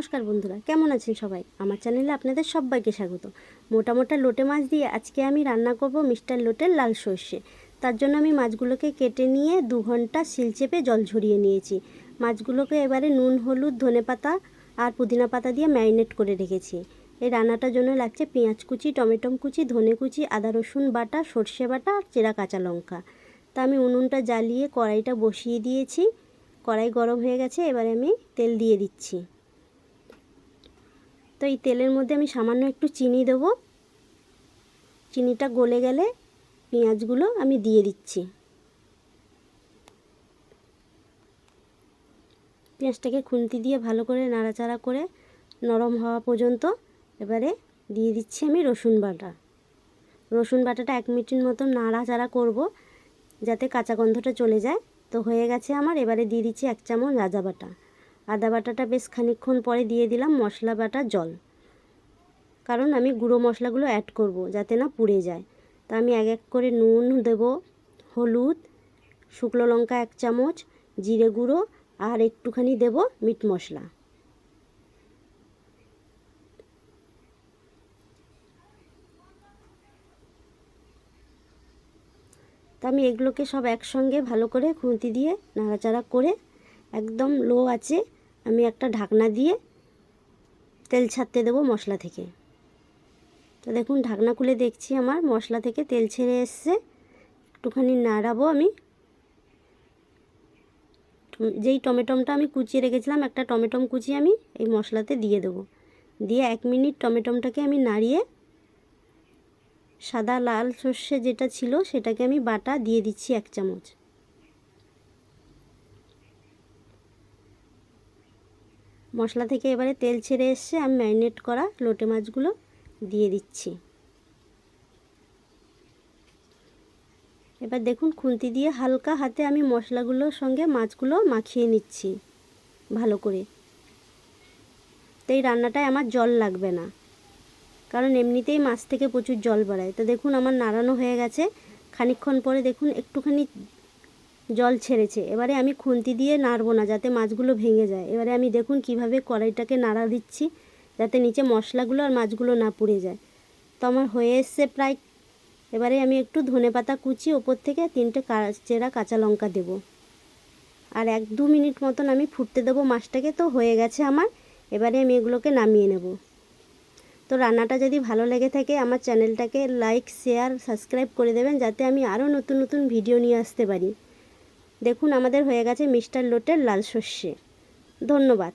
নমস্কার বন্ধুরা, কেমন আছেন সবাই? আমার চ্যানেলে আপনাদের সবাইকে স্বাগত। মোটা মোটা লোটে মাছ দিয়ে আজকে আমি রান্না করব মিস্টার লোটের লাল সর্ষে। তার জন্য আমি মাছগুলোকে কেটে নিয়ে 2 ঘন্টা শিল চেপে জল ঝরিয়ে নিয়েছি। মাছগুলোকে এবারে নুন, হলুদ, ধনেপাতা আর পুদিনা পাতা দিয়ে ম্যারিনেট করে রেখেছি। এই রান্নাটার জন্য লাগছে পেঁয়াজ কুচি, টমেটো কুচি, ধনে কুচি, আদা রসুন বাটা, সর্ষে বাটা আর চেরা কাঁচা লঙ্কা। তা আমি উনুনটা জ্বালিয়ে কড়াইটা বসিয়ে দিয়েছি। কড়াই গরম হয়ে গেছে, এবারে আমি তেল দিয়ে দিচ্ছি। তো এই তেলের মধ্যে আমি সামান্য একটু চিনি দেবো। চিনিটা গলে গেলে পেঁয়াজগুলো আমি দিয়ে দিচ্ছি। পেঁয়াজটাকে খুন্তি দিয়ে ভালো করে নাড়াচাড়া করে নরম হওয়া পর্যন্ত এবারে দিয়ে দিচ্ছি আমি রসুন বাটা। রসুন বাটাটা 1 মিনিট মতো নাড়াচাড়া করব যাতে কাঁচা গন্ধটা চলে যায়। তো হয়ে গেছে আমার। এবারে দিয়ে দিচ্ছি 1 চামচ আদা বাটা। আদা বাটাটা বেশ খানিকক্ষণ পরে দিয়ে দিলাম মশলা বাটা জল, কারণ আমি গুঁড়ো মশলাগুলো অ্যাড করব যাতে না পুড়ে যায়। তা আমি এক এক করে নুন দেব, হলুদ, শুকনো লঙ্কা 1 চামচ, জিরে গুঁড়ো আর একটুখানি দেব মিট মশলা। তা আমি এগুলোকে সব একসঙ্গে ভালো করে খুন্তি দিয়ে নাড়াচাড়া করে একদম লো আঁচে আমি একটা ঢাকনা দিয়ে তেল ছাড়তে দেবো মশলা থেকে। তো দেখুন ঢাকনা খুলে দেখছি আমার মশলা থেকে তেল ছেড়ে এসছে। একটুখানি নাড়াবো আমি। যেই টমেটোটা আমি কুচিয়ে রেখেছিলাম, একটা টমেটো কুচিয়ে আমি এই মশলাতে দিয়ে দেবো। দিয়ে 1 মিনিট টমেটোটাকে আমি নাড়িয়ে সাদা লাল সর্ষে যেটা ছিল সেটাকে আমি বাটা দিয়ে দিচ্ছি 1 চামচ। মশলা থেকে এবারে তেল ছেড়ে এসছে, আমি ম্যারিনেট করা লোটে মাছগুলো দিয়ে দিচ্ছি। এবার দেখুন খুন্তি দিয়ে হালকা হাতে আমি মশলাগুলোর সঙ্গে মাছগুলো মাখিয়ে নিচ্ছি ভালো করে। তো এই রান্নাটায় আমার জল লাগবে না, কারণ এমনিতেই মাছ থেকে প্রচুর জল বাড়ায়। তো দেখুন আমার নাড়ানো হয়ে গেছে। খানিকক্ষণ পরে দেখুন একটুখানি জল ছেড়েছে। এবারে আমি খুন্তি দিয়ে নাড়বো না যাতে মাছগুলো ভেঙে যায়। এবারে আমি দেখুন কিভাবে কড়াইটাকে নাড়া দিচ্ছি যাতে নিচে মশলাগুলো আর মাছগুলো না পুড়ে যায়। তো আমার হয়ে এসছে প্রায়। এবারে আমি একটু ধনেপাতা কুচি ওপর থেকে 3টে চেরা কাঁচা লঙ্কা দেব। আর 1-2 মিনিট মতন আমি ফুটতে দেবো মাছটাকে। তো হয়ে গেছে আমার। এবারে আমি এগুলোকে নামিয়ে নেব। তো রান্নাটা যদি ভালো লেগে থাকে আমার চ্যানেলটাকে লাইক, শেয়ার, সাবস্ক্রাইব করে দেবেন যাতে আমি আরও নতুন নতুন ভিডিও নিয়ে আসতে পারি। দেখুন আমাদের হয়ে গেছে মিস্টার লোটের লাল সর্ষে। ধন্যবাদ।